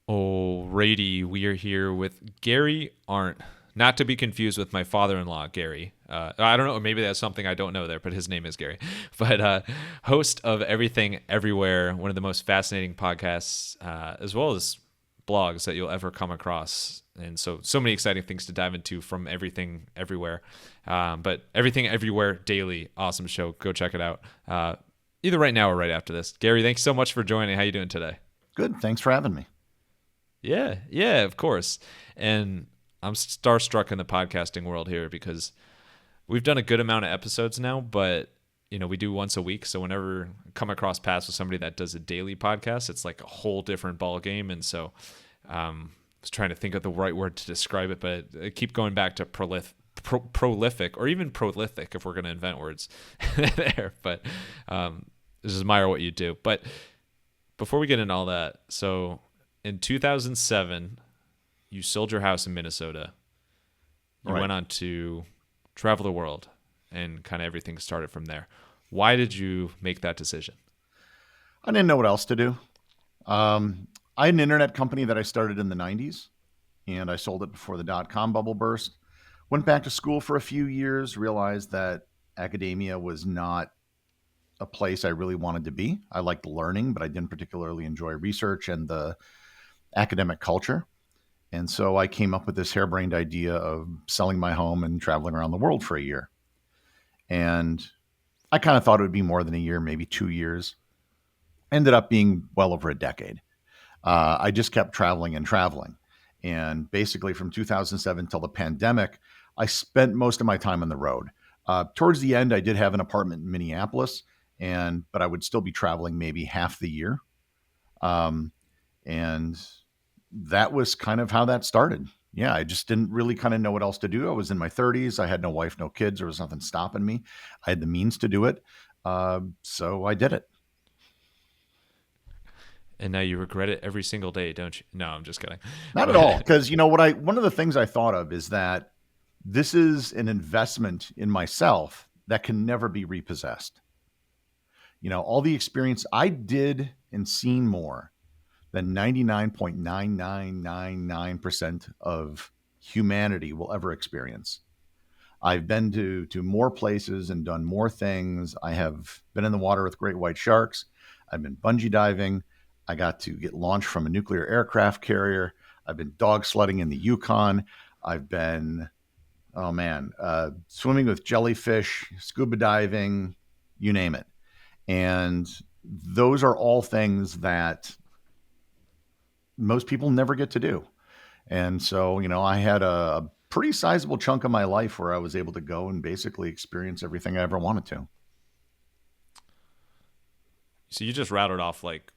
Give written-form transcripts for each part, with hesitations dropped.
Alrighty, we are here with Gary Arndt, not to be confused with my father-in-law, Gary. I don't know, maybe that's something I don't know there, but his name is Gary. But host of Everything Everywhere, one of the most fascinating podcasts, as well as blogs that you'll ever come across. And so many exciting things to dive into from Everything Everywhere. But Everything Everywhere Daily, awesome show. Go check it out. Either right now or right after this. Gary, thanks so much for joining. How you doing today? Good. Thanks for having me. Yeah, of course. And I'm starstruck in the podcasting world here because we've done a good amount of episodes now, but we do once a week. So whenever I come across paths with somebody that does a daily podcast, it's like a whole different ball game. And so I was trying to think of the right word to describe it, but I keep going back to prolific or even prolific if we're going to invent words there. But just admire what you do. But before we get into all that, so in 2007, you sold your house in Minnesota. You went on to travel the world, and kind of everything started from there. Why did you make that decision? I didn't know what else to do. I had an internet company that I started in the 90s, and I sold it before the dot-com bubble burst. Went back to school for a few years, realized that academia was not a place I really wanted to be. I liked learning, but I didn't particularly enjoy research and the academic culture. And so I came up with this harebrained idea of selling my home and traveling around the world for a year. And I kind of thought it would be more than a year, maybe 2 years. Ended up being well over a decade. I just kept traveling and traveling. And basically from 2007 till the pandemic, I spent most of my time on the road. Towards the end, I did have an apartment in Minneapolis, but I would still be traveling maybe half the year. And that was kind of how that started. Yeah, I just didn't really kind of know what else to do. I was in my 30s. I had no wife, no kids. There was nothing stopping me. I had the means to do it. So I did it. And now you regret it every single day, don't you? No, I'm just kidding. Not at all. Because one of the things I thought of is that this is an investment in myself that can never be repossessed. All the experience I did and seen more than 99.9999% of humanity will ever experience. I've been to more places and done more things. I have been in the water with great white sharks. I've been bungee diving. I got to get launched from a nuclear aircraft carrier. I've been dog sledding in the Yukon. I've been, swimming with jellyfish, scuba diving, you name it. And those are all things that most people never get to do. And so, I had a pretty sizable chunk of my life where I was able to go and basically experience everything I ever wanted to. So you just rattled off like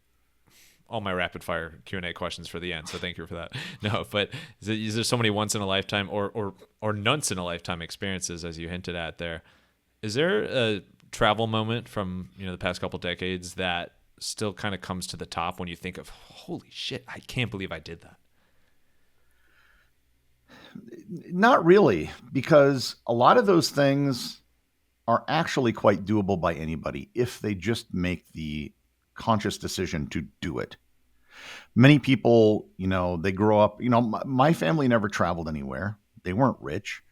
all my rapid fire Q&A questions for the end. So thank you for that. No, but is there so many once in a lifetime or nunts in a lifetime experiences, as you hinted at there? Is there a travel moment from, the past couple decades that still kind of comes to the top when you think of, holy shit, I can't believe I did that? Not really, because a lot of those things are actually quite doable by anybody if they just make the conscious decision to do it. Many people, they grow up, my family never traveled anywhere. They weren't rich.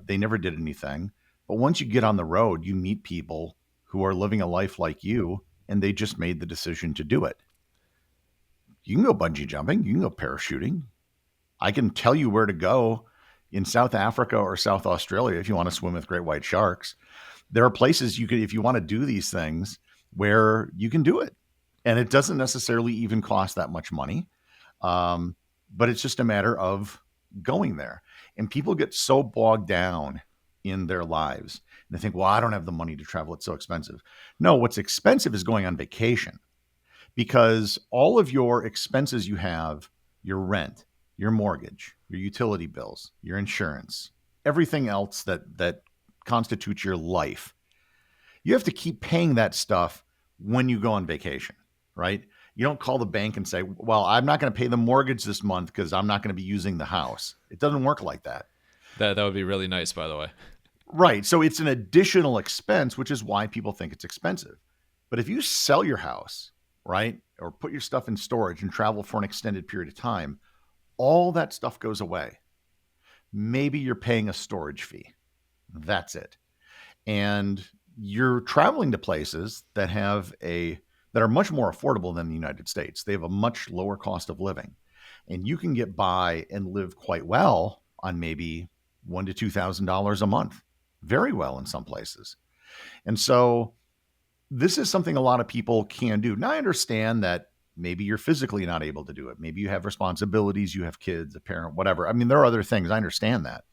They never did anything. But once you get on the road, you meet people who are living a life like you, and they just made the decision to do it. You can go bungee jumping. You can go parachuting. I can tell you where to go in South Africa or South Australia if you want to swim with great white sharks. There are places you could, if you want to do these things, where you can do it. And it doesn't necessarily even cost that much money. But it's just a matter of going there. And people get so bogged down in their lives. And they think, well, I don't have the money to travel. It's so expensive. No, what's expensive is going on vacation, because all of your expenses you have, your rent, your mortgage, your utility bills, your insurance, everything else that constitutes your life, you have to keep paying that stuff when you go on vacation, right? You don't call the bank and say, well, I'm not going to pay the mortgage this month because I'm not going to be using the house. It doesn't work like that. That would be really nice, by the way. Right. So it's an additional expense, which is why people think it's expensive. But if you sell your house right? Or put your stuff in storage and travel for an extended period of time, all that stuff goes away. Maybe you're paying a storage fee. That's it. And you're traveling to places that are much more affordable than the United States. They have a much lower cost of living. And you can get by and live quite well on maybe $1,000 to $2,000 a month. Very well in some places. And so this is something a lot of people can do. Now I understand that maybe you're physically not able to do it. Maybe you have responsibilities, you have kids, a parent, whatever. I mean, there are other things. I understand that.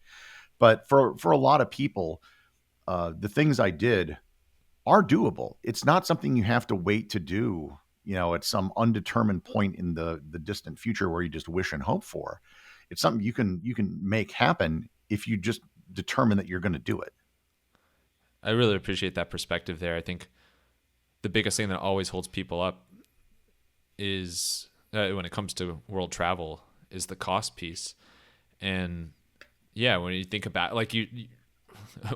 But for a lot of people, the things I did are doable. It's not something you have to wait to do, at some undetermined point in the distant future where you just wish and hope for. It's something you can make happen if you just determine that you're going to do it. I really appreciate that perspective there. I think the biggest thing that always holds people up is when it comes to world travel is the cost piece. And yeah, when you think about like you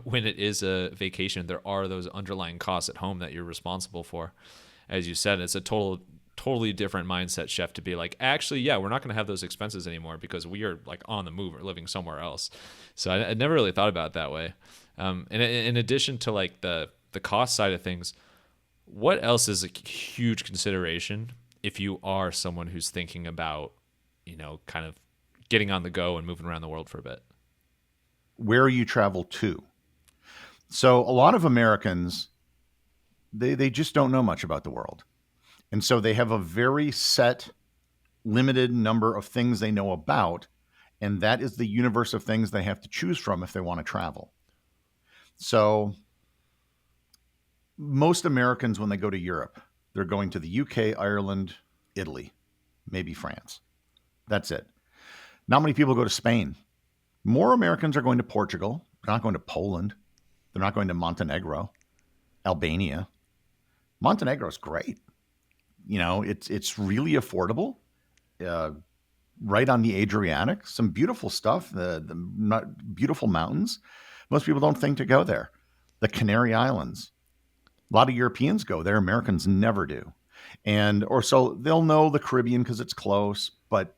when it is a vacation, there are those underlying costs at home that you're responsible for. As you said, it's a totally different mindset shift to be like, actually, yeah, we're not going to have those expenses anymore because we are like on the move or living somewhere else. So I never really thought about it that way. And in addition to like the cost side of things, what else is a huge consideration if you are someone who's thinking about, kind of getting on the go and moving around the world for a bit? Where you travel to. So a lot of Americans, they just don't know much about the world. And so they have a very set, limited number of things they know about. And that is the universe of things they have to choose from if they want to travel. So most Americans, when they go to Europe, they're going to the UK, Ireland, Italy, maybe France. That's it. Not many people go to Spain. More Americans are going to Portugal. They're not going to Poland. They're not going to Montenegro, Albania. Montenegro is great. It's really affordable. Right on the Adriatic, some beautiful stuff. The beautiful mountains. Most people don't think to go there. The Canary Islands. A lot of Europeans go there. Americans never do. Or so they'll know the Caribbean because it's close. But,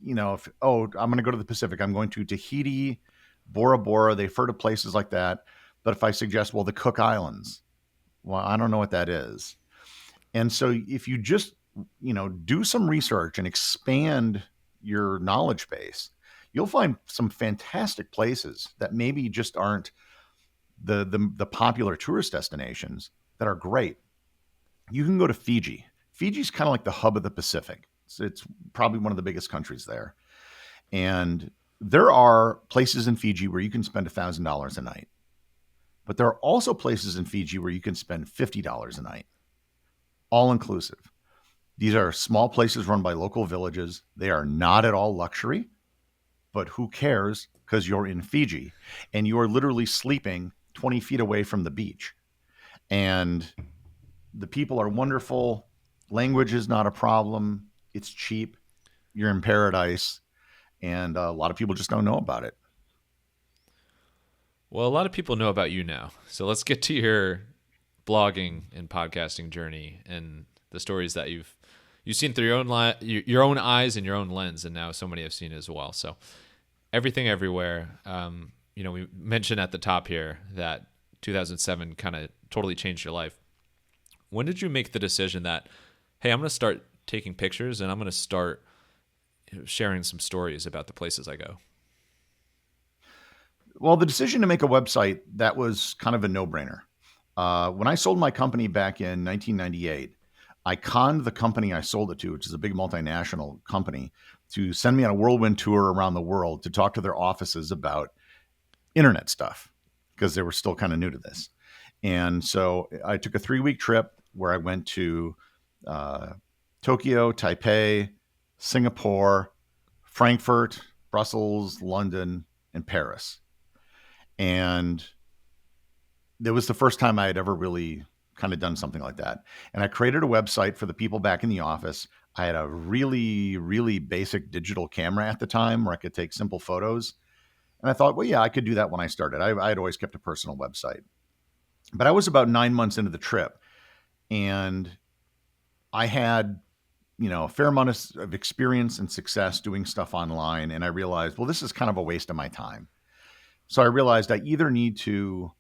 I'm going to go to the Pacific. I'm going to Tahiti, Bora Bora. They've heard of places like that. But if I suggest, the Cook Islands, I don't know what that is. And so if you just, do some research and expand your knowledge base, you'll find some fantastic places that maybe just aren't the popular tourist destinations that are great. You can go to Fiji. Fiji's kind of like the hub of the Pacific. It's probably one of the biggest countries there. And there are places in Fiji where you can spend $1,000 a night. But there are also places in Fiji where you can spend $50 a night, all inclusive. These are small places run by local villages. They are not at all luxury, but who cares? Because you're in Fiji and you're literally sleeping 20 feet away from the beach. And the people are wonderful. Language is not a problem. It's cheap. You're in paradise. And a lot of people just don't know about it. Well, a lot of people know about you now. So let's get to your blogging and podcasting journey and the stories that you've seen through your own eyes and your own lens, and now so many have seen it as well. So everything everywhere. We mentioned at the top here that 2007 kind of totally changed your life. When did you make the decision that, hey, I'm going to start taking pictures and I'm going to start sharing some stories about the places I go? Well, the decision to make a website, that was kind of a no-brainer. When I sold my company back in 1998, I conned the company I sold it to, which is a big multinational company, to send me on a whirlwind tour around the world to talk to their offices about internet stuff because they were still kind of new to this. And so I took a 3-week trip where I went to Tokyo, Taipei, Singapore, Frankfurt, Brussels, London, and Paris. And it was the first time I had ever really kind of done something like that. And I created a website for the people back in the office. I had a really, really basic digital camera at the time where I could take simple photos. And I thought, well, yeah, I could do that when I started. I had always kept a personal website. But I was about 9 months into the trip. And I had, a fair amount of experience and success doing stuff online. And I realized, well, this is kind of a waste of my time. So I realized I either need to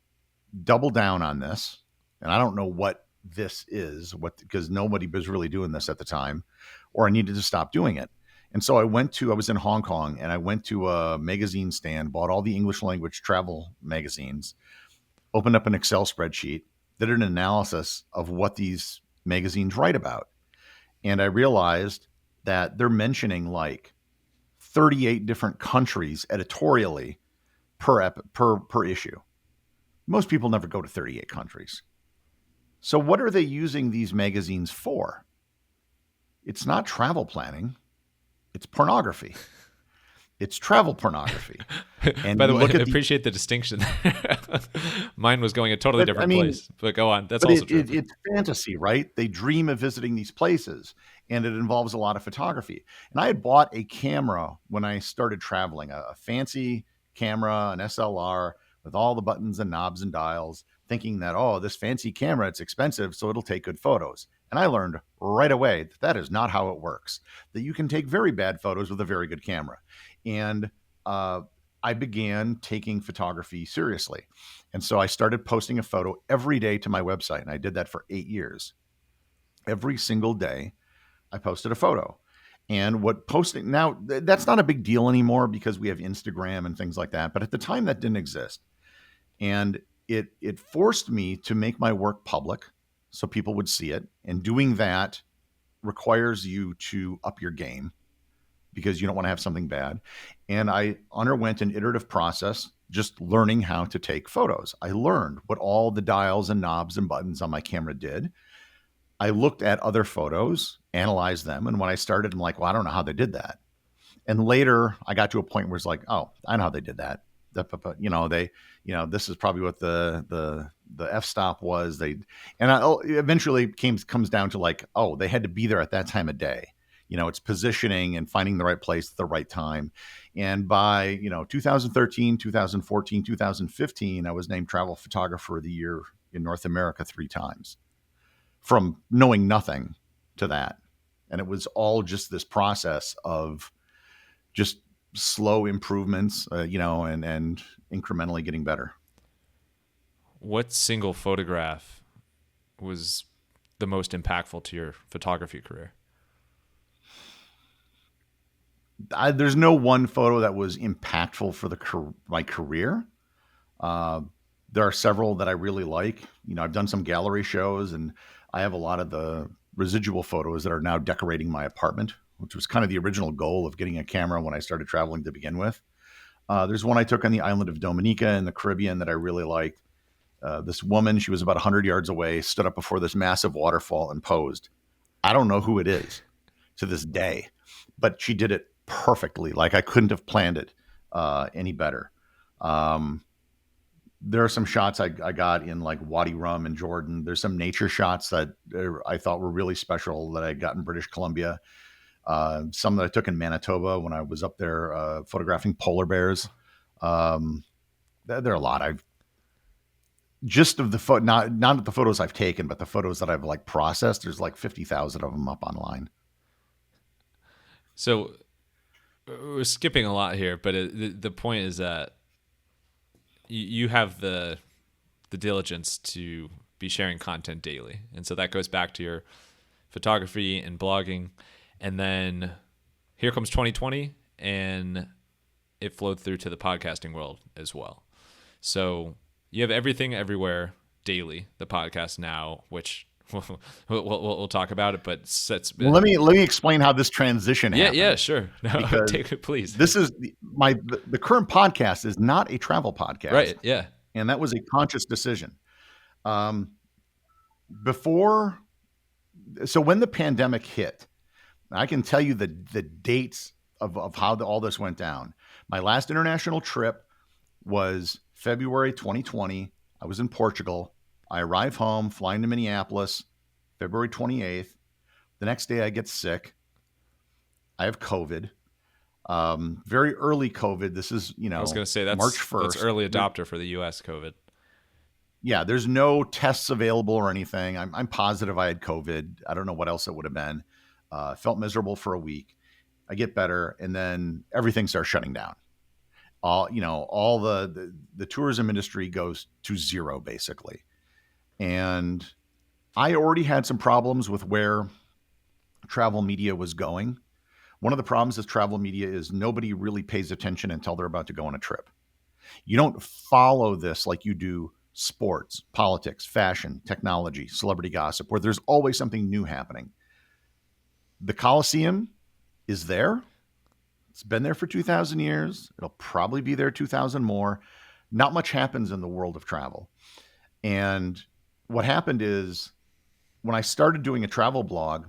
double down on this, and I don't know what this is, because nobody was really doing this at the time, or I needed to stop doing it. And so I was in Hong Kong, and I went to a magazine stand, bought all the English language travel magazines, opened up an Excel spreadsheet, did an analysis of what these magazines write about. And I realized that they're mentioning like 38 different countries editorially per issue. Most people never go to 38 countries. So what are they using these magazines for? It's not travel planning. It's pornography. It's travel pornography. And by the way, I appreciate the distinction. Mine was going a totally different place, but go on. That's also true. It's fantasy, right? They dream of visiting these places, and it involves a lot of photography. And I had bought a camera when I started traveling, a fancy camera, an SLR with all the buttons and knobs and dials, thinking that, oh, this fancy camera, it's expensive, so it'll take good photos. And I learned right away that that is not how it works, that you can take very bad photos with a very good camera. And I began taking photography seriously. And so I started posting a photo every day to my website. And I did that for 8 years. Every single day, I posted a photo. And what posting now, that's not a big deal anymore because we have Instagram and things like that. But at the time, that didn't exist. And it forced me to make my work public so people would see it. And doing that requires you to up your game, because you don't want to have something bad. And I underwent an iterative process, just learning how to take photos. I learned what all the dials and knobs and buttons on my camera did. I looked at other photos, analyzed them. And when I started, I'm like, well, I don't know how they did that. And later I got to a point where it's like, oh, I know how they did that. This is probably what the f-stop was. Eventually comes down to like, oh, they had to be there at that time of day. It's positioning and finding the right place at the right time. And by, 2013, 2014, 2015, I was named Travel Photographer of the Year in North America 3 times, from knowing nothing to that. And it was all just this process of just slow improvements, and incrementally getting better. What single photograph was the most impactful to your photography career? There's no one photo that was impactful for my career. There are several that I really like. I've done some gallery shows, and I have a lot of the residual photos that are now decorating my apartment, which was kind of the original goal of getting a camera when I started traveling to begin with. There's one I took on the island of Dominica in the Caribbean that I really liked. This woman, she was about 100 yards away, stood up before this massive waterfall and posed. I don't know who it is to this day, but she did it perfectly. Like, I couldn't have planned it any better. There are some shots I got in like Wadi Rum in Jordan. There's some nature shots that I thought were really special that I got in British Columbia. Some that I took in Manitoba when I was up there photographing polar bears. There are a lot. I've just of the not the photos I've taken, but the photos that I've like processed. There's like 50,000 of them up online. So we're skipping a lot here, but the point is that you have the diligence to be sharing content daily. And so that goes back to your photography and blogging. And then here comes 2020, and it flowed through to the podcasting world as well. So you have everything everywhere daily, the podcast now, which we'll talk about it, but let me explain how this transition happened. Yeah, sure. No, take it, please. This is the current podcast is not a travel podcast, right? Yeah, and that was a conscious decision. So when the pandemic hit, I can tell you the dates of how all this went down. My last international trip was February 2020. I was in Portugal. I arrive home, flying to Minneapolis, February 28th. The next day I get sick. I have COVID. Very early COVID. This is, I was going to say that's March 1st. That's early adopter for the U.S. COVID. Yeah, there's no tests available or anything. I'm positive I had COVID. I don't know what else it would have been. Felt miserable for a week. I get better, and then everything starts shutting down. All the tourism industry goes to zero basically. And I already had some problems with where travel media was going. One of the problems with travel media is nobody really pays attention until they're about to go on a trip. You don't follow this like you do sports, politics, fashion, technology, celebrity gossip, where there's always something new happening. The Coliseum is there. It's been there for 2,000 years. It'll probably be there 2,000 more. Not much happens in the world of travel. And what happened is when I started doing a travel blog,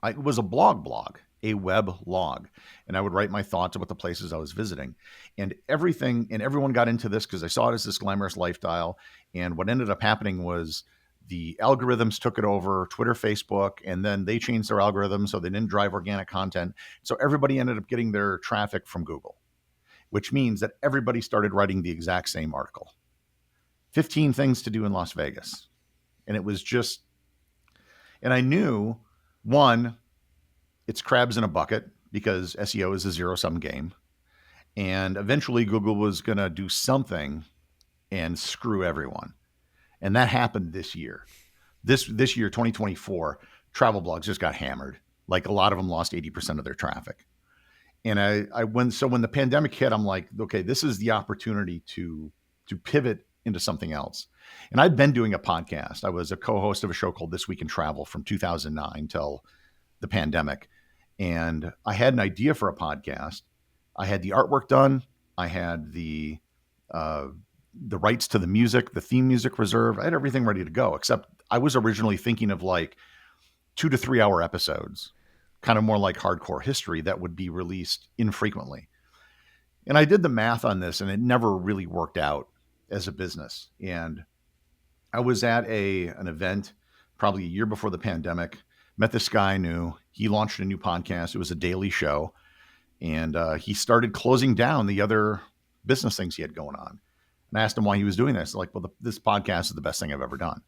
it was a blog, a web log. And I would write my thoughts about the places I was visiting. And everyone got into this because I saw it as this glamorous lifestyle. And what ended up happening was the algorithms took it over, Twitter, Facebook, and then they changed their algorithms so they didn't drive organic content. So everybody ended up getting their traffic from Google, which means that everybody started writing the exact same article. 15 things to do in Las Vegas. And it was just, and I knew, one, it's crabs in a bucket because SEO is a zero-sum game. And eventually Google was going to do something and screw everyone. And that happened this year. This year, 2024, travel blogs just got hammered. Like a lot of them lost 80% of their traffic. And when the pandemic hit, I'm like, okay, this is the opportunity to pivot into something else. And I'd been doing a podcast. I was a co-host of a show called This Week in Travel from 2009 till the pandemic. And I had an idea for a podcast. I had the artwork done. I had the rights to the music, the theme music reserved. I had everything ready to go, except I was originally thinking of like 2 to 3 hour episodes, kind of more like hardcore history that would be released infrequently. And I did the math on this and it never really worked out as a business. And I was at an event probably a year before the pandemic, met this guy I knew. He launched a new podcast. It was a daily show. And he started closing down the other business things he had going on. And I asked him why he was doing this. Like, well, this podcast is the best thing I've ever done.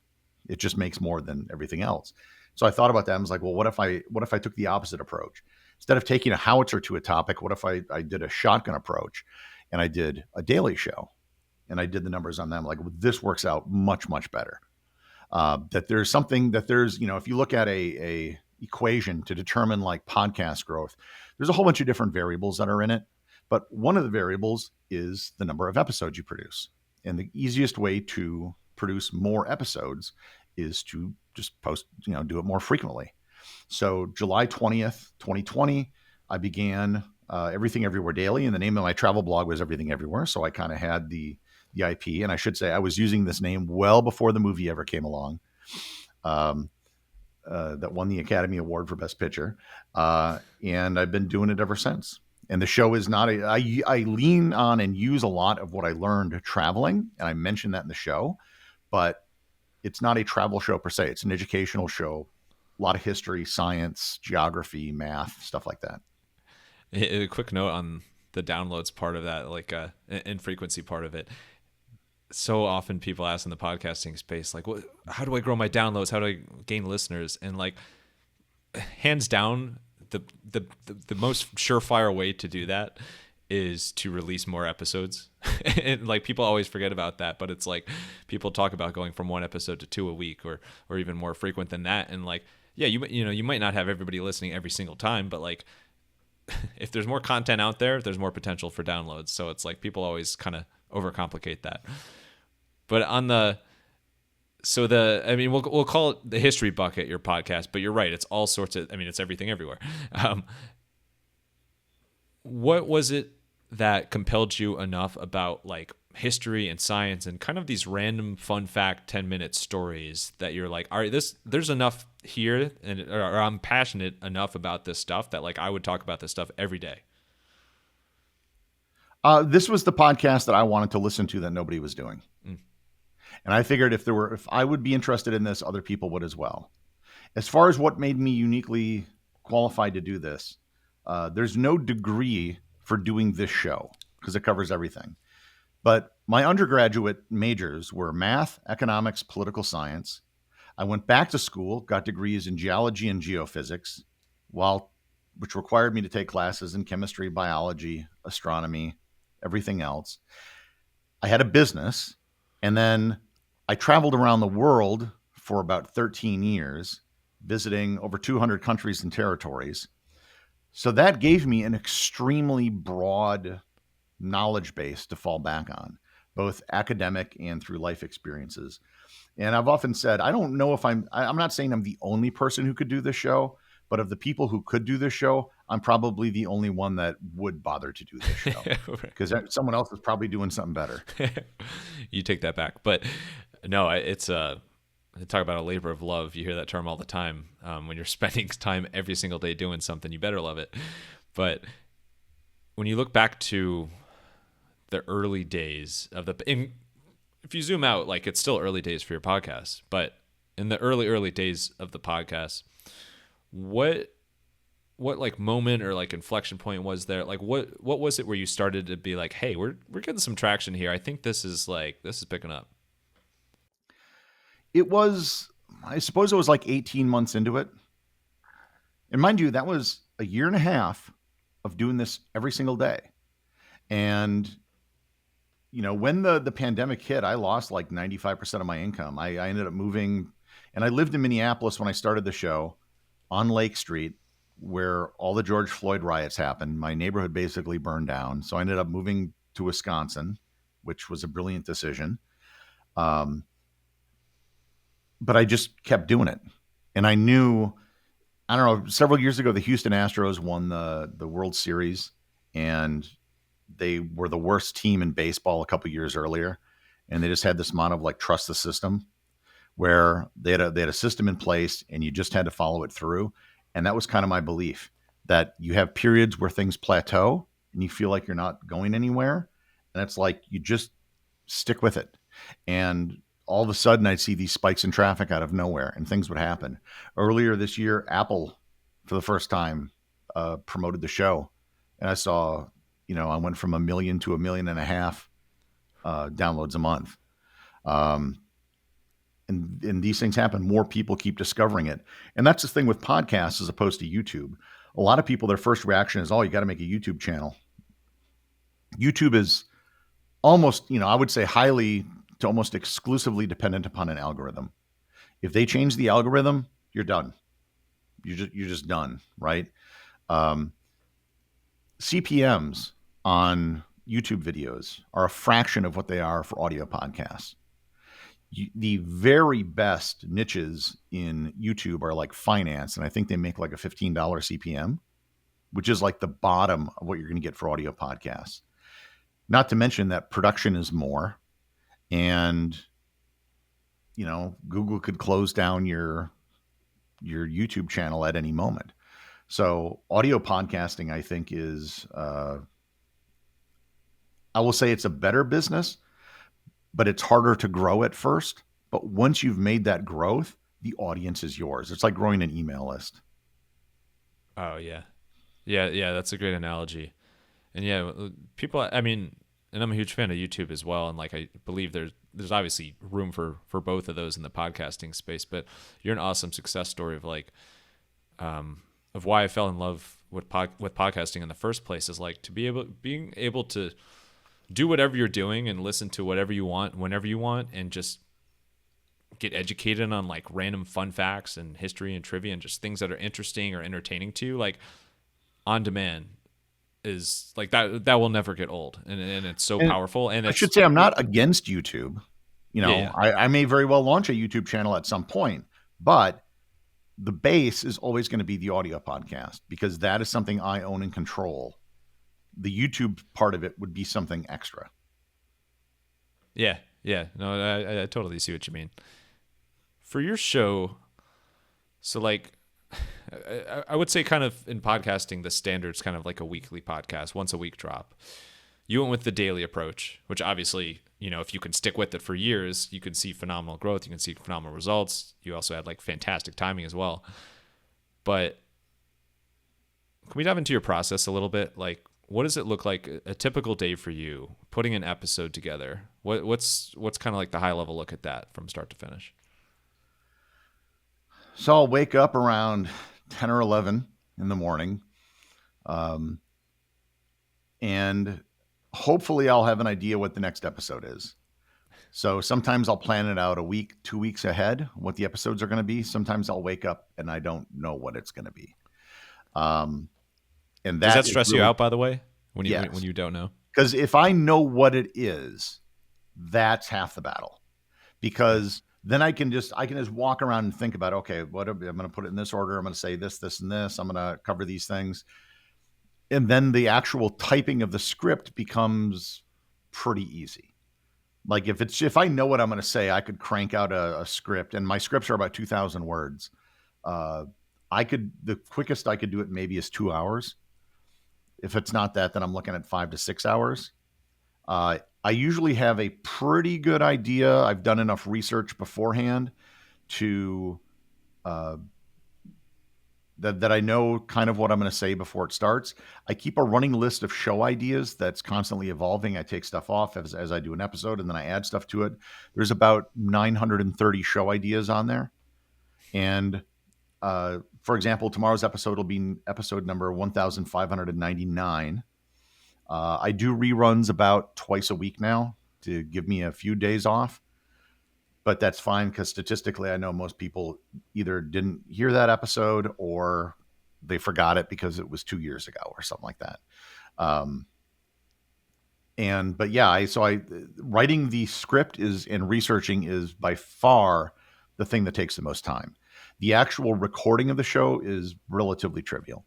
It just makes more than everything else. So I thought about that. I was like, well, what if I took the opposite approach? Instead of taking a howitzer to a topic, what if I did a shotgun approach and I did a daily show and I did the numbers on them? Like, well, this works out much, much better. If you look at a equation to determine like podcast growth, there's a whole bunch of different variables that are in it. But one of the variables is the number of episodes you produce. And the easiest way to produce more episodes is to just do it more frequently. So July 20th, 2020, I began Everything Everywhere Daily. And the name of my travel blog was Everything Everywhere. So I kind of had the IP. And I should say I was using this name well before the movie ever came along. That won the Academy Award for Best Picture. And I've been doing it ever since. And the show is not I lean on and use a lot of what I learned traveling. And I mentioned that in the show, but it's not a travel show per se. It's an educational show. A lot of history, science, geography, math, stuff like that. A quick note on the downloads part of that, like and frequency part of it. So often people ask in the podcasting space, like, well, how do I grow my downloads? How do I gain listeners? And like, hands down, the most surefire way to do that is to release more episodes. And like, people always forget about that, but it's like people talk about going from 1 episode to 2 a week or even more frequent than that. And like, yeah, you might not have everybody listening every single time, but like, if there's more content out there, there's more potential for downloads. So it's like people always kind of overcomplicate that. But we'll call it the history bucket, your podcast, but you're right. It's all sorts of, it's everything everywhere. What was it that compelled you enough about like history and science and kind of these random fun fact 10-minute stories that you're like, all right, there's enough here, or I'm passionate enough about this stuff that like I would talk about this stuff every day? This was the podcast that I wanted to listen to that nobody was doing. And I figured if I would be interested in this, other people would as well. As far as what made me uniquely qualified to do this, there's no degree for doing this show because it covers everything. But my undergraduate majors were math, economics, political science. I went back to school, got degrees in geology and geophysics, which required me to take classes in chemistry, biology, astronomy, everything else. I had a business, and then I traveled around the world for about 13 years, visiting over 200 countries and territories. So that gave me an extremely broad knowledge base to fall back on, both academic and through life experiences. And I've often said, I don't know if I'm not saying I'm the only person who could do this show, but of the people who could do this show, I'm probably the only one that would bother to do this show because someone else is probably doing something better. You take that back. But no, it's talk about a labor of love. You hear that term all the time. When you're spending time every single day doing something, you better love it. But when you look back to the early days of if you zoom out, like it's still early days for your podcast, but in the early days of the podcast, what like moment or like inflection point was there? Like what was it where you started to be like, hey, we're getting some traction here. I think this is picking up. I suppose it was like 18 months into it. And mind you, that was a year and a half of doing this every single day. And when the pandemic hit, I lost like 95% of my income. I ended up moving, and I lived in Minneapolis when I started the show on Lake Street, where all the George Floyd riots happened. My neighborhood basically burned down. So I ended up moving to Wisconsin, which was a brilliant decision. But I just kept doing it. And I knew, I don't know, several years ago, the Houston Astros won the World Series, and they were the worst team in baseball a couple years earlier. And they just had this amount of like trust the system, where they had a system in place and you just had to follow it through. And that was kind of my belief, that you have periods where things plateau and you feel like you're not going anywhere. And it's like, you just stick with it. And all of a sudden I'd see these spikes in traffic out of nowhere and things would happen. Earlier this year, Apple, for the first time, promoted the show. And I saw, I went from 1 million to 1.5 million downloads a month. And these things happen. More people keep discovering it. And that's the thing with podcasts as opposed to YouTube. A lot of people, their first reaction is, oh, you got to make a YouTube channel. YouTube is almost, I would say highly to almost exclusively dependent upon an algorithm. If they change the algorithm, you're done. You're just done, right? CPMs on YouTube videos are a fraction of what they are for audio podcasts. The very best niches in YouTube are like finance, and I think they make like a $15 CPM, which is like the bottom of what you're going to get for audio podcasts. Not to mention that production is more, and Google could close down your YouTube channel at any moment. So audio podcasting, I think, is I will say it's a better business, but it's harder to grow at first. But once you've made that growth, the audience is yours. It's like growing an email list. Oh, yeah. Yeah, that's a great analogy. And yeah, people, I mean, and I'm a huge fan of YouTube as well. And like, I believe there's obviously room for both of those in the podcasting space, but you're an awesome success story of like, of why I fell in love with podcasting in the first place is like being able to do whatever you're doing and listen to whatever you want, whenever you want, and just get educated on like random fun facts and history and trivia and just things that are interesting or entertaining to you, like on demand is like that will never get old. And it's so powerful. And I should say I'm not against YouTube. Yeah. I may very well launch a YouTube channel at some point, but the base is always going to be the audio podcast because that is something I own and control. The YouTube part of it would be something extra. Yeah. No, I totally see what you mean. For your show, so like, I would say kind of in podcasting, the standard's kind of like a weekly podcast, once a week drop. You went with the daily approach, which obviously, if you can stick with it for years, you can see phenomenal growth. You can see phenomenal results. You also had like fantastic timing as well. But can we dive into your process a little bit? Like, what does it look like a typical day for you putting an episode together? What's kind of like the high level look at that from start to finish? So I'll wake up around 10 or 11 in the morning. And hopefully I'll have an idea what the next episode is. So sometimes I'll plan it out a week, 2 weeks ahead, what the episodes are going to be. Sometimes I'll wake up and I don't know what it's going to be. And Does that that stress you out, by the way, when yes. you don't know? Because if I know what it is, that's half the battle. Because then I can just walk around and think about, okay, I'm going to put it in this order. I'm going to say this, this, and this. I'm going to cover these things. And then the actual typing of the script becomes pretty easy. Like if I know what I'm going to say, I could crank out a script, and my scripts are about 2,000 words. The quickest I could do it maybe is 2 hours. If it's not that, then I'm looking at 5 to 6 hours. I usually have a pretty good idea. I've done enough research beforehand to that I know kind of what I'm going to say before it starts. I keep a running list of show ideas that's constantly evolving. I take stuff off as I do an episode, and then I add stuff to it. There's about 930 show ideas on there. And for example, tomorrow's episode will be episode number 1599. I do reruns about twice a week now to give me a few days off. But that's fine because statistically, I know most people either didn't hear that episode or they forgot it because it was 2 years ago or something like that. Writing the script and researching is by far the thing that takes the most time. The actual recording of the show is relatively trivial.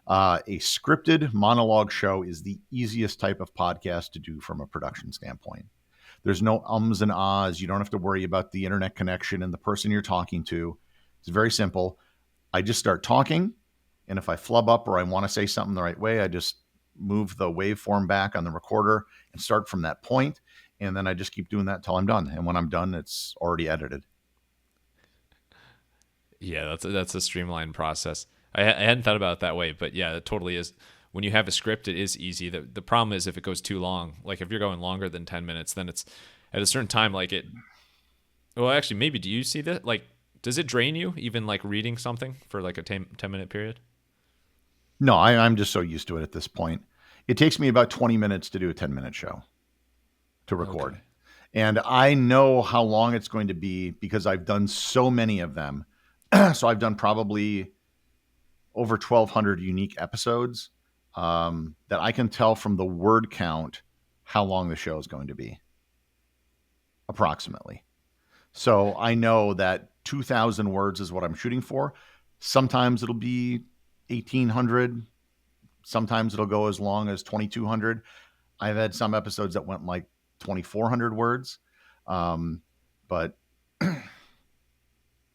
A scripted monologue show is the easiest type of podcast to do from a production standpoint. There's no ums and ahs. You don't have to worry about the internet connection and the person you're talking to. It's very simple. I just start talking, and if I flub up or I want to say something the right way, I just move the waveform back on the recorder and start from that point, and then I just keep doing that until I'm done. And when I'm done, it's already edited. Yeah, that's a streamlined process. I hadn't thought about it that way, but yeah, it totally is. When you have a script, it is easy. The problem is if it goes too long. Like if you're going longer than 10 minutes, then it's at a certain time, like it. Well, actually, maybe do you see that? Like, does it drain you even like reading something for like a 10-minute period? No, I'm just so used to it at this point. It takes me about 20 minutes to do a 10-minute show to record. Okay. And I know how long it's going to be because I've done so many of them. So I've done probably over 1,200 unique episodes. That I can tell from the word count how long the show is going to be, approximately. So I know that 2,000 words is what I'm shooting for. Sometimes it'll be 1,800. Sometimes it'll go as long as 2,200. I've had some episodes that went like 2,400 words. But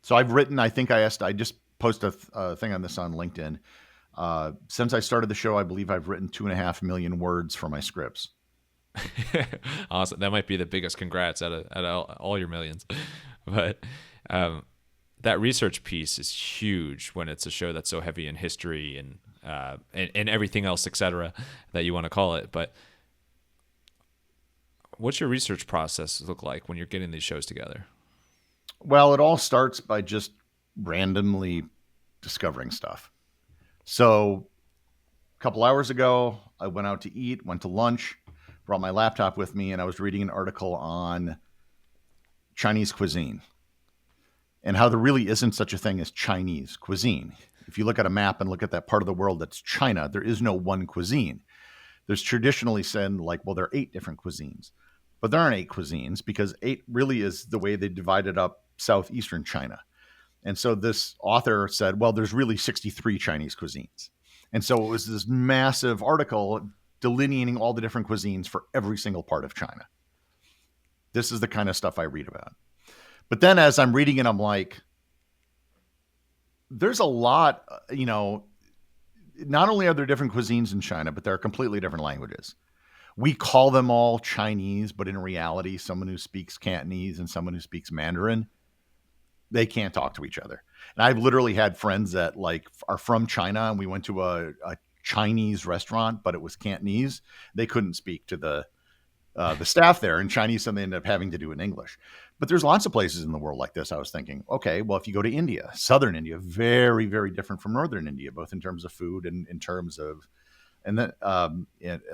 so I've written, I just posted a thing on this on LinkedIn. Since I started the show, I believe I've written 2.5 million words for my scripts. Awesome. That might be the biggest congrats out of all your millions. But that research piece is huge when it's a show that's so heavy in history and everything else, etc., that you want to call it. But what's your research process look like when you're getting these shows together? Well, it all starts by just randomly discovering stuff. So a couple hours ago, I went out to eat, went to lunch, brought my laptop with me, and I was reading an article on Chinese cuisine and how there really isn't such a thing as Chinese cuisine. If you look at a map and look at that part of the world that's China, there is no one cuisine. There's traditionally said like, well, there are 8 different cuisines, but there aren't 8 cuisines because 8 really is the way they divided up southeastern China. And so this author said, well, there's really 63 Chinese cuisines. And so it was this massive article delineating all the different cuisines for every single part of China. This is the kind of stuff I read about. But then as I'm reading it, I'm like, there's a lot, not only are there different cuisines in China, but there are completely different languages. We call them all Chinese, but in reality, someone who speaks Cantonese and someone who speaks Mandarin, they can't talk to each other. And I've literally had friends that like are from China, and we went to a Chinese restaurant, but it was Cantonese. They couldn't speak to the staff there in Chinese, so they ended up having to do it in English. But there's lots of places in the world like this. I was thinking, okay, well, if you go to India, southern India, very, very different from northern India, both in terms of food and in terms of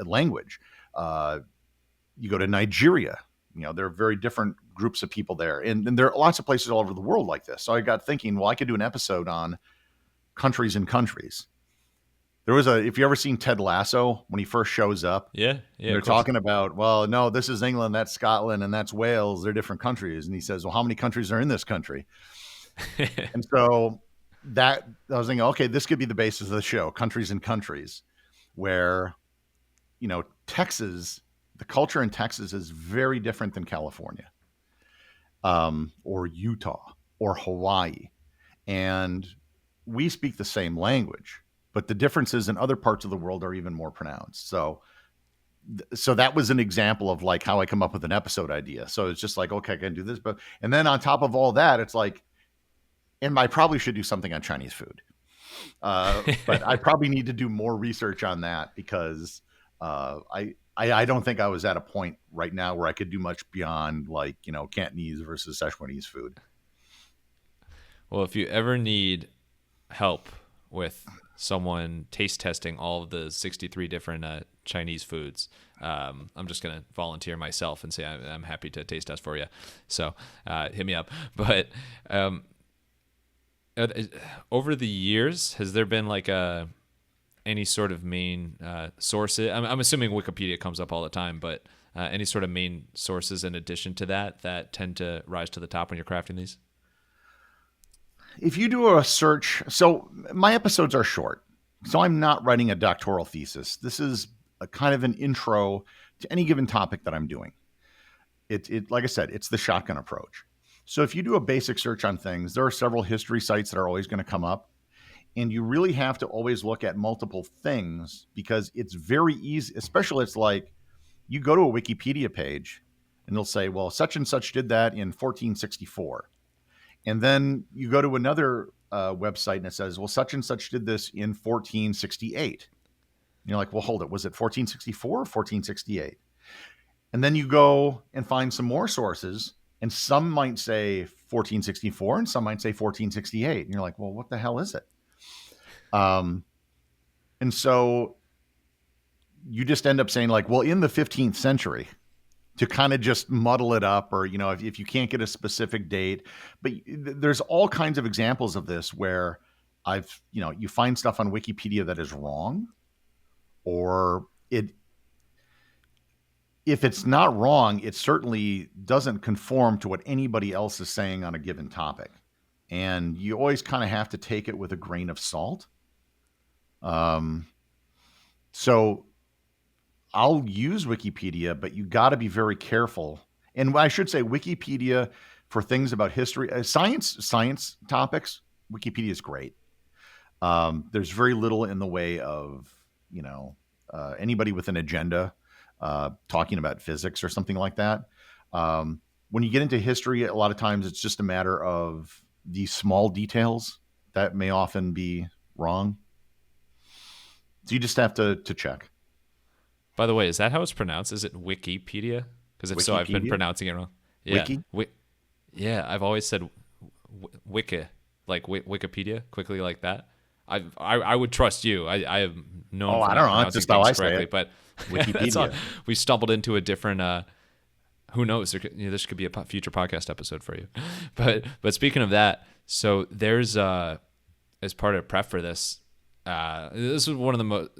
language. You go to Nigeria, there are very different groups of people there. And there are lots of places all over the world like this. So I got thinking, well, I could do an episode on countries and countries. If you ever seen Ted Lasso, when he first shows up, they're talking about, well, no, this is England, that's Scotland, and that's Wales. They're different countries. And he says, well, how many countries are in this country? And so I was thinking, okay, this could be the basis of the show, countries and countries, where, Texas, the culture in Texas is very different than California, or Utah or Hawaii. And we speak the same language, but the differences in other parts of the world are even more pronounced. So that was an example of like how I come up with an episode idea. So it's just like, okay, I can do this, and then on top of all that, it's like, and I probably should do something on Chinese food. But I probably need to do more research on that because I don't think I was at a point right now where I could do much beyond like, Cantonese versus Sichuanese food. Well, if you ever need help with someone taste testing all of the 63 different Chinese foods, I'm just going to volunteer myself and say I'm happy to taste test for you. So hit me up. But over the years, has there been like any sort of main sources? I'm assuming Wikipedia comes up all the time, but any sort of main sources in addition to that tend to rise to the top when you're crafting these? If you do a search, so my episodes are short, so I'm not writing a doctoral thesis. This is a kind of an intro to any given topic that I'm doing. It like I said, it's the shotgun approach. So if you do a basic search on things, there are several history sites that are always going to come up. And you really have to always look at multiple things because it's very easy, especially it's like you go to a Wikipedia page and they'll say, well, such and such did that in 1464. And then you go to another website and it says, well, such and such did this in 1468. And you're like, well, hold it. Was it 1464 or 1468? And then you go and find some more sources and some might say 1464 and some might say 1468. And you're like, well, what the hell is it? And so you just end up saying like, well, in the 15th century, to kind of just muddle it up, or, if you can't get a specific date, but there's all kinds of examples of this where you find stuff on Wikipedia that is wrong, or if it's not wrong, it certainly doesn't conform to what anybody else is saying on a given topic. And you always kind of have to take it with a grain of salt. So I'll use Wikipedia, but you got to be very careful. And I should say Wikipedia for things about history, science topics, Wikipedia is great. There's very little in the way of, anybody with an agenda talking about physics or something like that. When you get into history, a lot of times it's just a matter of these small details that may often be wrong. So you just have to check. By the way, is that how it's pronounced? Is it Wikipedia? Because if so, I've been pronouncing it wrong. Yeah. Wiki? Yeah, I've always said Wiki, like Wikipedia, quickly like that. I would trust you. I have known. Oh, I don't know. That's just how I say it. But Wikipedia. We stumbled into a different. Who knows? This could be a future podcast episode for you. But speaking of that, so there's as part of prep for this. This is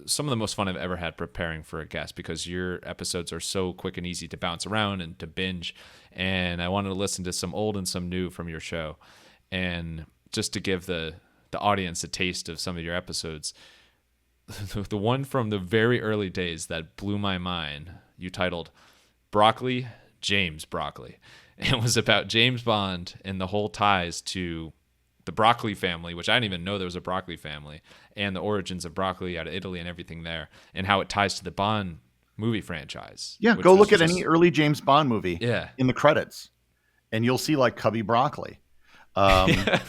some of the most fun I've ever had preparing for a guest because your episodes are so quick and easy to bounce around and to binge. And I wanted to listen to some old and some new from your show, and just to give the audience a taste of some of your episodes. The one from the very early days that blew my mind, you titled "Broccoli, James Broccoli." It was about James Bond and the whole ties to the Broccoli family, which I didn't even know there was a Broccoli family, and the origins of broccoli out of Italy and everything there, and how it ties to the Bond movie franchise. Yeah, go look at any early James Bond movie in the credits, and you'll see like Cubby Broccoli.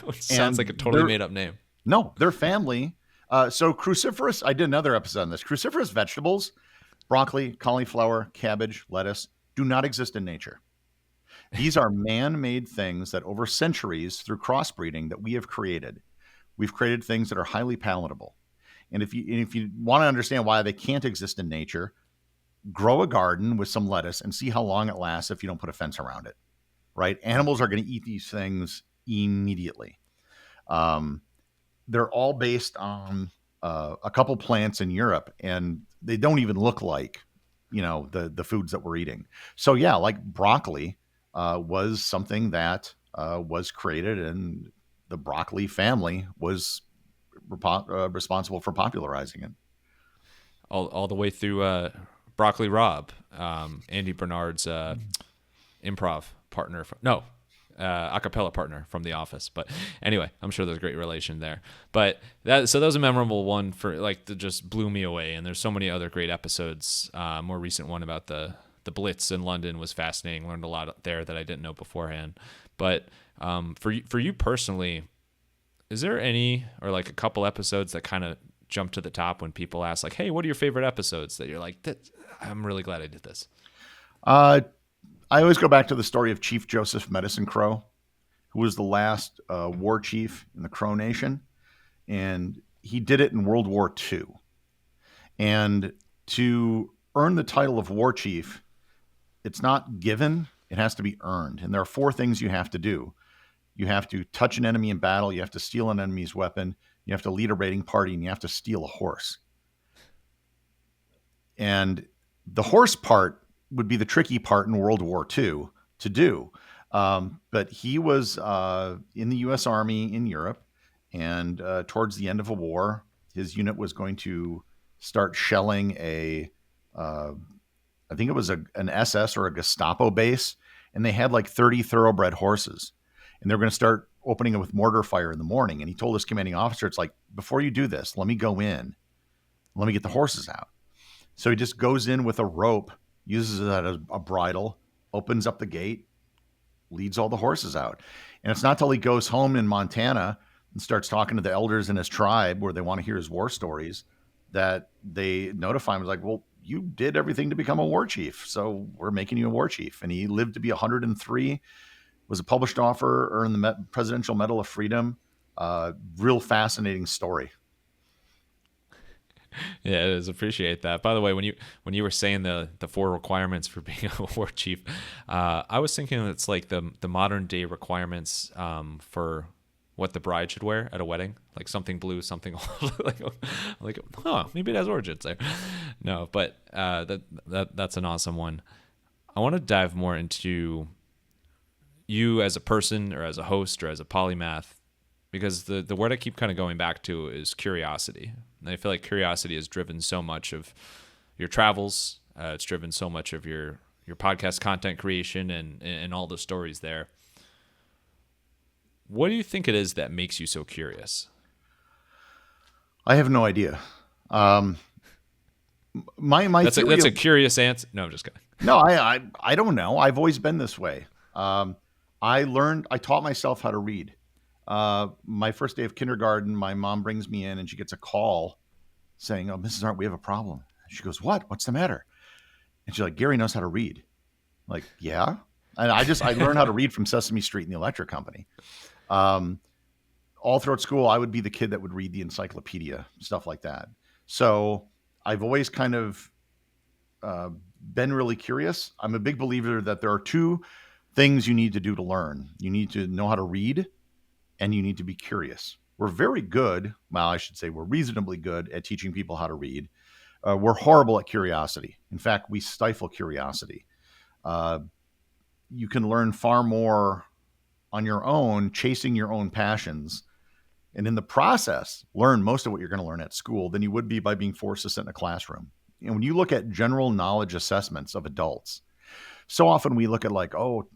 Which sounds like a totally made up name. No, their family, So cruciferous, I did another episode on this. Cruciferous vegetables, broccoli, cauliflower, cabbage, lettuce, do not exist in nature. These are man-made things that over centuries through crossbreeding that we have created. We've created things that are highly palatable. And if you want to understand why they can't exist in nature, grow a garden with some lettuce and see how long it lasts if you don't put a fence around it, right? Animals are going to eat these things immediately. They're all based on a couple plants in Europe, and they don't even look like, the foods that we're eating. So yeah, like broccoli was something that was created, and the broccoli family was responsible for popularizing it. All the way through Broccoli Rob, Andy Bernard's improv partner. A cappella partner from The Office. But anyway, I'm sure there's a great relation there. But that was a memorable one that just blew me away. And there's so many other great episodes. More recent one about the Blitz in London was fascinating. Learned a lot there that I didn't know beforehand. But for you personally, is there any or like a couple episodes that kind of jump to the top when people ask like, "Hey, what are your favorite episodes?" That you're like, I'm really glad I did this. I always go back to the story of Chief Joseph Medicine Crow, who was the last war chief in the Crow Nation. And he did it in World War II. And to earn the title of war chief, it's not given, it has to be earned. And there are 4 things you have to do. You have to touch an enemy in battle, you have to steal an enemy's weapon, you have to lead a raiding party, and you have to steal a horse. And the horse part would be the tricky part in World War II to do. But he was in the U.S. Army in Europe, and towards the end of a war, his unit was going to start shelling I think it was an SS or a Gestapo base, and they had like 30 thoroughbred horses. And they're going to start opening it with mortar fire in the morning. And he told his commanding officer, it's like, before you do this, let me go in. Let me get the horses out. So he just goes in with a rope, uses it as a bridle, opens up the gate, leads all the horses out. And it's not till he goes home in Montana and starts talking to the elders in his tribe where they want to hear his war stories that they notify him, like, well, you did everything to become a war chief, so we're making you a war chief. And he lived to be 103, was a published author, earned the Presidential Medal of Freedom. Real fascinating story. Yeah, it is. Appreciate that. By the way, when you were saying the 4 requirements for being a war chief, I was thinking it's like the modern day requirements for what the bride should wear at a wedding, like something blue, something like maybe it has origins there. No, but that's an awesome one. I want to dive more into you as a person or as a host or as a polymath, because the word I keep kind of going back to is curiosity. And I feel like curiosity has driven so much of your travels. It's driven so much of your podcast content creation and all the stories there. What do you think it is that makes you so curious? I have no idea. That's a curious answer. No, I'm just kidding. No, I don't know. I've always been this way. I taught myself how to read. My first day of kindergarten, my mom brings me in and she gets a call saying, "Oh, Mrs. Arndt, we have a problem." And she goes, "What? What's the matter?" And she's like, "Gary knows how to read." I'm like, yeah. And I learned how to read from Sesame Street and the Electric Company. All throughout school, I would be the kid that would read the encyclopedia, stuff like that. So I've always kind of been really curious. I'm a big believer that there are 2 things you need to do to learn. You need to know how to read, and you need to be curious. We're very good, well, I should say we're reasonably good at teaching people how to read. We're horrible at curiosity. In fact, we stifle curiosity. You can learn far more on your own, chasing your own passions, and in the process, learn most of what you're going to learn at school than you would be by being forced to sit in a classroom. And when you look at general knowledge assessments of adults, so often we look at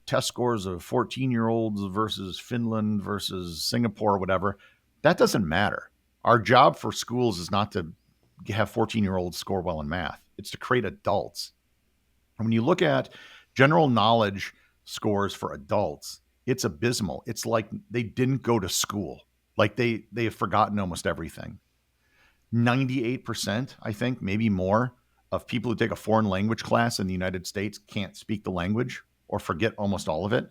test scores of 14-year-olds versus Finland versus Singapore, or whatever. That doesn't matter. Our job for schools is not to have 14-year-olds score well in math. It's to create adults. And when you look at general knowledge scores for adults, it's abysmal. It's like they didn't go to school. Like they have forgotten almost everything. 98%, I think, maybe more, of people who take a foreign language class in the United States can't speak the language or forget almost all of it.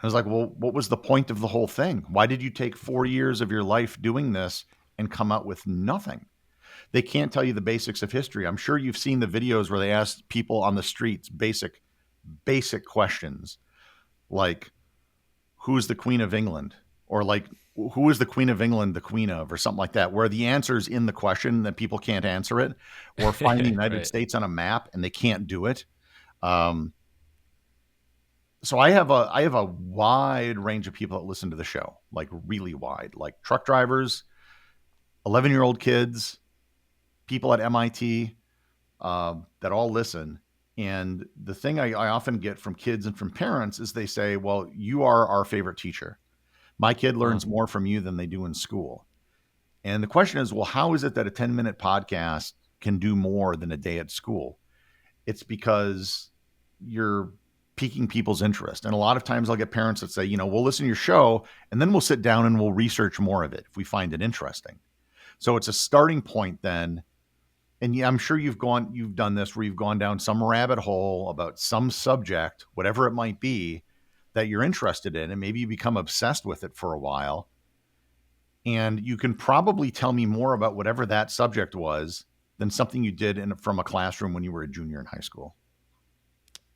I was like, well, what was the point of the whole thing? Why did you take 4 years of your life doing this and come out with nothing? They can't tell you the basics of history. I'm sure you've seen the videos where they ask people on the streets basic questions like, who's the Queen of England? Or like, who is the Queen of England the queen of? Or something like that, where the answer's in the question that people can't answer it, or find the United Right. States on a map and they can't do it. So I have a wide range of people that listen to the show, like really wide, like truck drivers, 11-year-old kids, people at MIT, that all listen. And the thing I often get from kids and from parents is they say, well, you are our favorite teacher. My kid learns more from you than they do in school. And the question is, well, how is it that a 10-minute podcast can do more than a day at school? It's because you're piquing people's interest. And a lot of times I'll get parents that say, we'll listen to your show and then we'll sit down and we'll research more of it if we find it interesting. So it's a starting point then. And yeah, I'm sure you've done this where you've gone down some rabbit hole about some subject, whatever it might be, that you're interested in, and maybe you become obsessed with it for a while. And you can probably tell me more about whatever that subject was than something you did from a classroom when you were a junior in high school.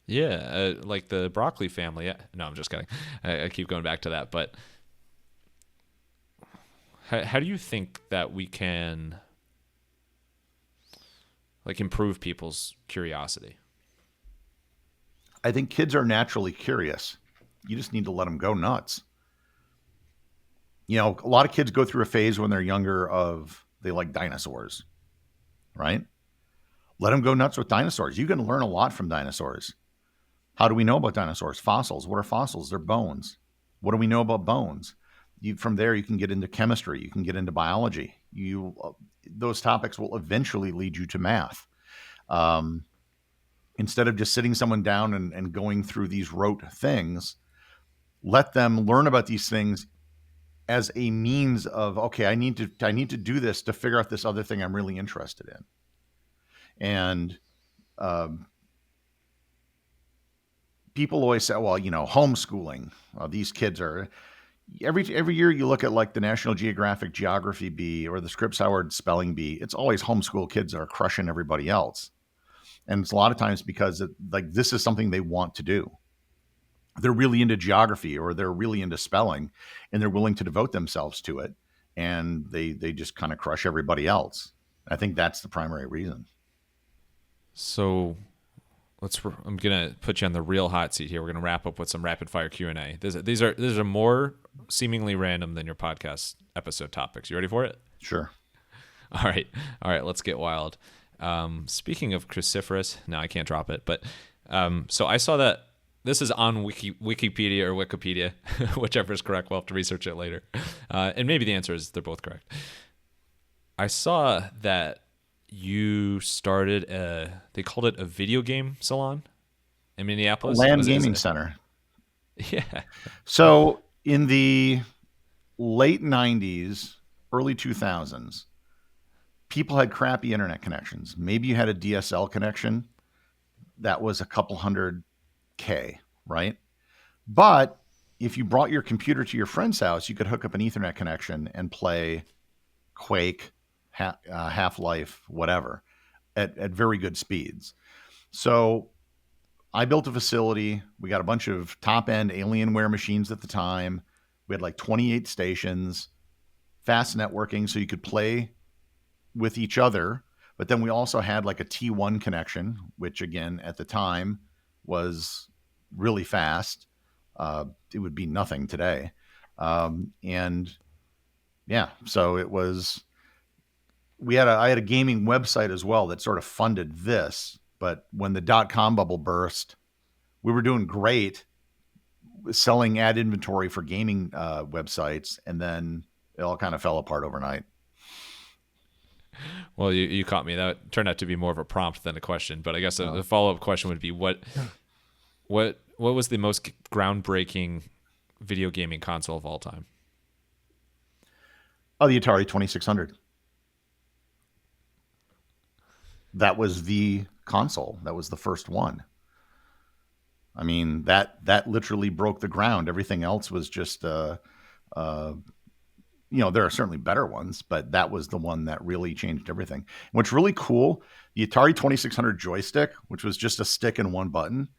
Yeah, like the broccoli family. No, I'm just kidding. I keep going back to that. But how do you think that we can improve people's curiosity? I think kids are naturally curious. You just need to let them go nuts. A lot of kids go through a phase when they're younger of they like dinosaurs, right? Let them go nuts with dinosaurs. You can learn a lot from dinosaurs. How do we know about dinosaurs? Fossils. What are fossils? They're bones. What do we know about bones? From there, you can get into chemistry. You can get into biology. Those topics will eventually lead you to math. Instead of just sitting someone down and going through these rote things, let them learn about these things as a means of, okay, I need to do this to figure out this other thing I'm really interested in. And people always say, well, homeschooling. These kids are every year you look at like the National Geographic Geography Bee or the Scripps Howard Spelling Bee. It's always homeschool kids that are crushing everybody else. And it's a lot of times because this is something they want to do. They're really into geography or they're really into spelling and they're willing to devote themselves to it. And they just kind of crush everybody else. I think that's the primary reason. So I'm gonna put you on the real hot seat here. We're gonna wrap up with some rapid fire Q&A. These are more seemingly random than your podcast episode topics. You ready for it? Sure. All right. Let's get wild. Speaking of cruciferous, no, I can't drop it. But so I saw that this is on Wikipedia or Wikipedia, whichever is correct. We'll have to research it later. And maybe the answer is they're both correct. I saw that you started they called it a video game salon in Minneapolis. LAN Gaming Center. Yeah. So in the late 90s, early 2000s, people had crappy internet connections. Maybe you had a DSL connection that was a couple $100K, right? But if you brought your computer to your friend's house, you could hook up an Ethernet connection and play Quake, Half-Life, whatever, at very good speeds. So I built a facility. We got a bunch of top-end Alienware machines at the time. We had like 28 stations, fast networking, so you could play with each other. But then we also had like a T1 connection, which again, at the time was really fast. It would be nothing today. And yeah, so it was, I had a gaming website as well that sort of funded this. But when the .com bubble burst, we were doing great selling ad inventory for gaming websites. And then it all kind of fell apart overnight. Well, you caught me. That turned out to be more of a prompt than a question. But I guess the follow-up question would be what was the most groundbreaking video gaming console of all time? Oh, the Atari 2600. That was the console. That was the first one. I mean, that literally broke the ground. Everything else was just uh, there are certainly better ones, but that was the one that really changed everything. And what's really cool, the Atari 2600 joystick, which was just a stick and one button,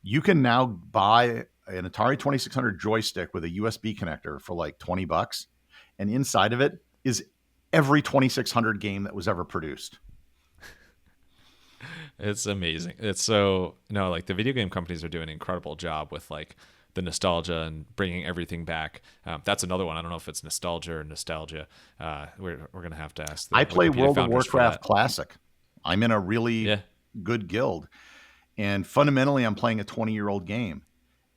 you can now buy an Atari 2600 joystick with a USB connector for like $20, and inside of it is every 2600 game that was ever produced. It's amazing. It's so no, like the video game companies are doing an incredible job with like the nostalgia and bringing everything back. That's another one. I don't know if it's nostalgia or nostalgia. We're gonna have to ask the I play Wikipedia World of founders for Warcraft that. Classic. I'm in a really Yeah, good guild, and fundamentally, I'm playing a 20-year-old game.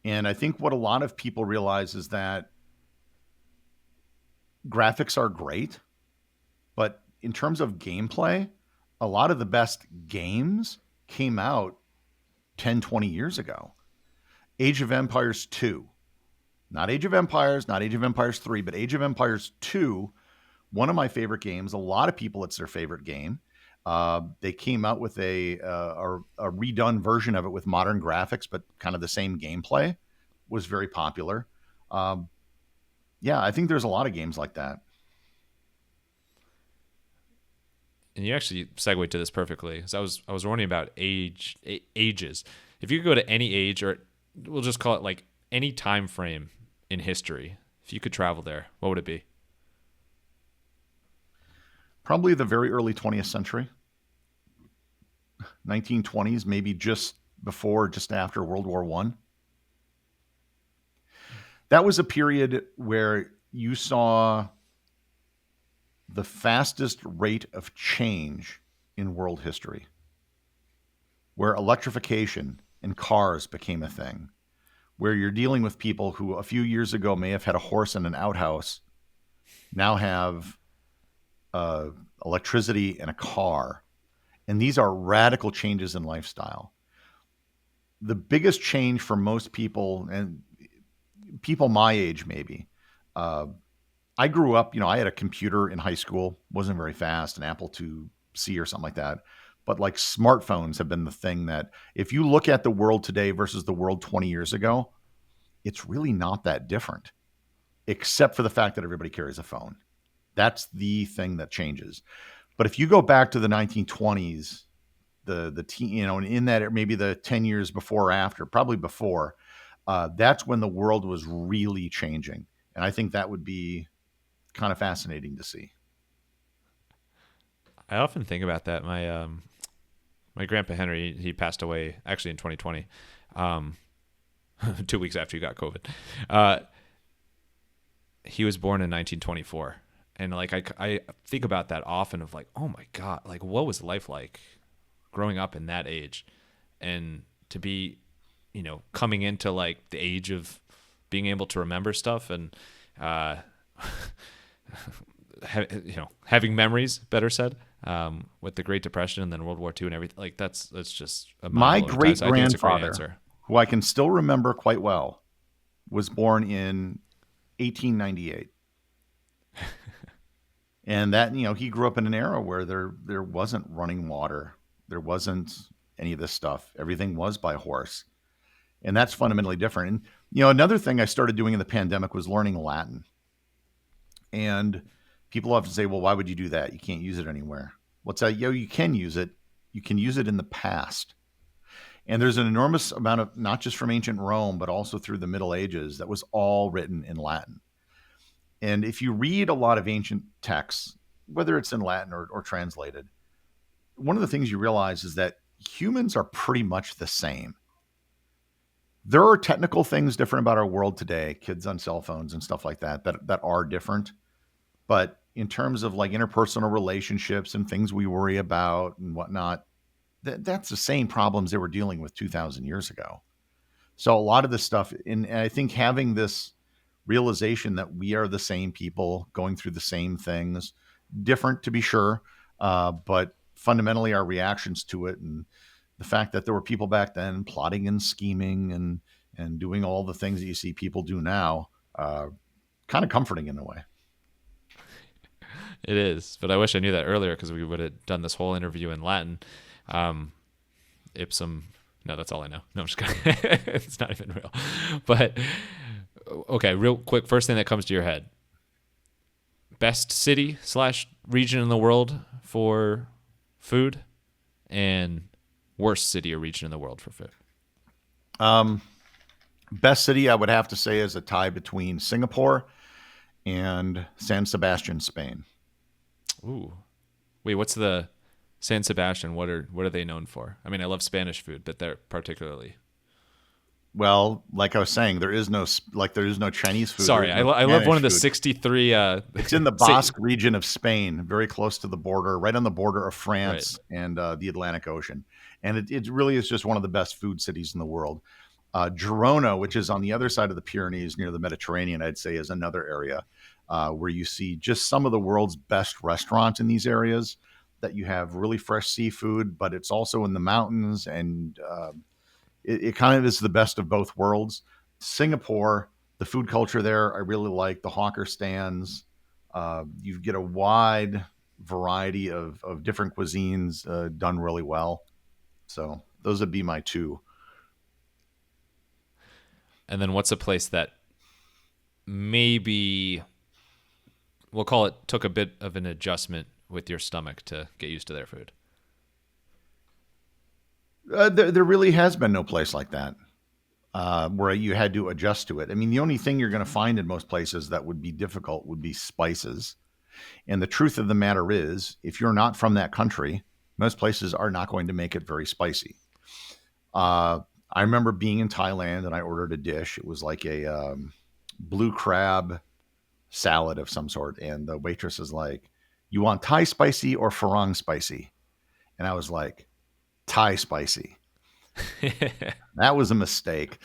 And I think what a lot of people realize is that graphics are great, but in terms of gameplay, a lot of the best games came out 10, 20 years ago. Age of Empires 2, not Age of Empires, not Age of Empires 3, but Age of Empires 2, one of my favorite games. A lot of people, it's their favorite game. They came out with a redone version of it with modern graphics, but kind of the same gameplay. Was very popular. Um, yeah, I think there's a lot of games like that. and you actually segued to this perfectly. So I was wondering about ages. If you could go to any age, or we'll just call it like any time frame in history, if you could travel there, what would it be? Probably the very early 20th century, 1920s, maybe just before, just after World War One. That was a period where you saw the fastest rate of change in world history, where electrification and cars became a thing, where you're dealing with people who a few years ago may have had a horse and an outhouse, now have uh, electricity and a car. And these are radical changes in lifestyle. The biggest change for most people, and people my age maybe, uh, I grew up, I had a computer in high school, wasn't very fast, an Apple IIc or something like that. But like smartphones have been the thing that, if you look at the world today versus the world 20 years ago, it's really not that different, except for the fact that everybody carries a phone. That's the thing that changes. But if you go back to the 1920s, and in that maybe the 10 years before or after, probably before, that's when the world was really changing. And I think that would be kind of fascinating to see. I often think about that. My grandpa Henry, he passed away actually in 2020, um, 2 weeks after he got COVID. Uh, he was born in 1924, and like I think about that often of like, oh my god, like what was life like growing up in that age, and to be, coming into like the age of being able to remember stuff and uh, having memories, better said, with the Great Depression and then World War II and everything. Like that's just a mind My blowing time. great So I think it's a great grandfather, answer. who I can still remember quite well, was born in 1898. And that, he grew up in an era where there wasn't running water. There wasn't any of this stuff. Everything was by horse. And that's fundamentally different. And, another thing I started doing in the pandemic was learning Latin. And people often say, well, why would you do that? You can't use it anywhere. What's that? You can use it. You can use it in the past. And there's an enormous amount of, not just from ancient Rome, but also through the Middle Ages, that was all written in Latin. And if you read a lot of ancient texts, whether it's in Latin or translated, one of the things you realize is that humans are pretty much the same. There are technical things different about our world today, kids on cell phones and stuff like that are different. But in terms of like interpersonal relationships and things we worry about and whatnot, that's the same problems they were dealing with 2,000 years ago. So a lot of this stuff, and I think having this realization that we are the same people going through the same things, different to be sure, but fundamentally our reactions to it, and the fact that there were people back then plotting and scheming and doing all the things that you see people do now, kind of comforting in a way. It is, but I wish I knew that earlier because we would have done this whole interview in Latin. Ipsum. No, that's all I know. No, I'm just kidding. It's not even real. But okay, real quick. First thing that comes to your head: best city / region in the world for food, and worst city or region in the world for food. Best city, I would have to say, is a tie between Singapore and San Sebastian, Spain. Ooh, wait, what's the San Sebastian? What are they known for? I mean, I love Spanish food, but they're particularly. Well, like I was saying, there is no Chinese food. Sorry, I love one of the 63. It's in the Basque region of Spain, very close to the border, right on the border of France and the Atlantic Ocean. And it really is just one of the best food cities in the world. Girona, which is on the other side of the Pyrenees near the Mediterranean, I'd say is another area where you see just some of the world's best restaurants in these areas, that you have really fresh seafood, but it's also in the mountains, and it kind of is the best of both worlds. Singapore, the food culture there, I really like the hawker stands. You get a wide variety of different cuisines done really well. So those would be my two. And then what's a place that maybe, we'll call it, took a bit of an adjustment with your stomach to get used to their food? There really has been no place like that where you had to adjust to it. I mean, the only thing you're going to find in most places that would be difficult would be spices. And the truth of the matter is, if you're not from that country, most places are not going to make it very spicy. I remember being in Thailand and I ordered a dish. It was like a blue crab salad of some sort. And the waitress is like, "You want Thai spicy or Farang spicy?" And I was like, "Thai spicy." That was a mistake.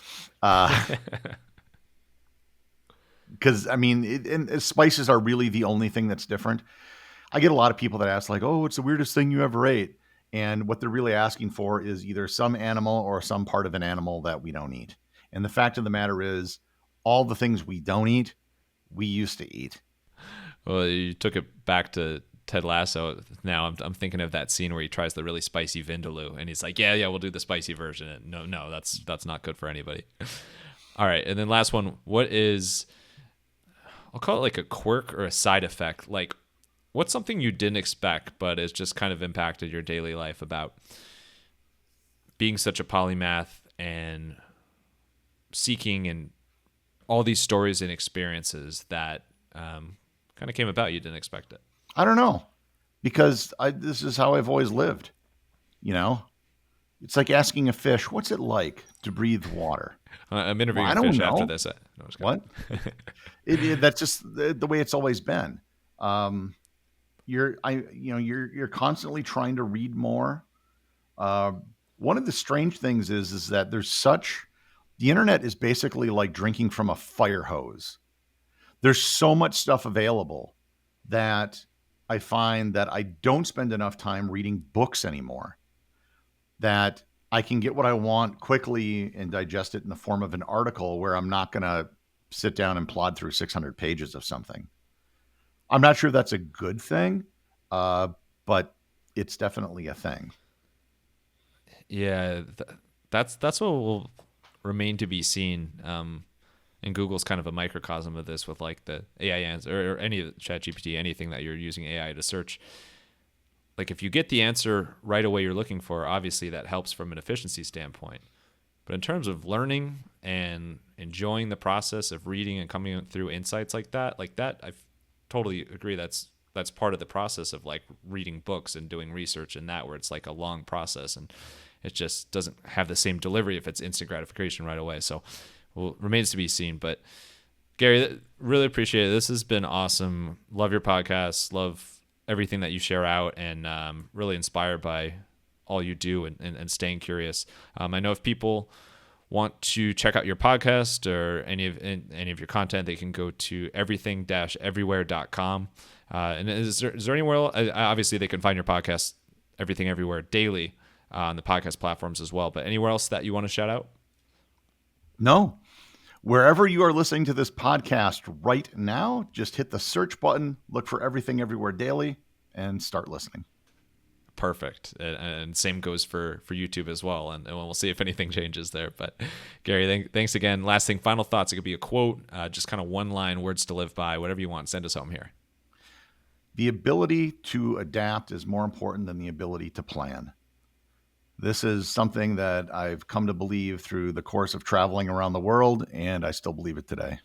Because, I mean, and spices are really the only thing that's different. I get a lot of people that ask, like, "Oh, what's the weirdest thing you ever ate?" And what they're really asking for is either some animal or some part of an animal that we don't eat. And the fact of the matter is, all the things we don't eat, we used to eat. Well, you took it back to Ted Lasso. Now I'm thinking of that scene where he tries the really spicy vindaloo, and he's like, "Yeah, we'll do the spicy version." And no, that's not good for anybody. All right, and then last one. What is, I'll call it like a quirk or a side effect, like what's something you didn't expect but has just kind of impacted your daily life about being such a polymath and seeking and all these stories and experiences that kind of came about, you didn't expect it? I don't know, because this is how I've always lived. You know, it's like asking a fish, "What's it like to breathe water?" I'm interviewing I a don't fish know. after this. No, What? That's just the way it's always been. You're constantly trying to read more. One of the strange things is that the internet is basically like drinking from a fire hose. There's so much stuff available that I find that I don't spend enough time reading books anymore, that I can get what I want quickly and digest it in the form of an article where I'm not going to sit down and plod through 600 pages of something. I'm not sure that's a good thing, but it's definitely a thing. Yeah, that's what will remain to be seen. And Google's kind of a microcosm of this with like the AI answer or any of the ChatGPT, anything that you're using AI to search. Like if you get the answer right away you're looking for, obviously that helps from an efficiency standpoint. But in terms of learning and enjoying the process of reading and coming through insights like that, I totally agree. That's part of the process of like reading books and doing research and that, where it's like a long process and it just doesn't have the same delivery if it's instant gratification right away. So, well, remains to be seen. But Gary, really appreciate it. This has been awesome. Love your podcast. Love everything that you share out, and really inspired by all you do and staying curious. I know if people want to check out your podcast or any of your content, they can go to everything-everywhere.com. And is there anywhere else? Obviously, they can find your podcast, Everything Everywhere, daily on the podcast platforms as well. But anywhere else that you want to shout out? No. Wherever you are listening to this podcast right now, just hit the search button, look for Everything Everywhere Daily, and start listening. Perfect. And same goes for YouTube as well. And we'll see if anything changes there. But Gary, thanks again. Last thing, final thoughts. It could be a quote, just kind of one line, words to live by, whatever you want. Send us home here. The ability to adapt is more important than the ability to plan. This is something that I've come to believe through the course of traveling around the world, and I still believe it today.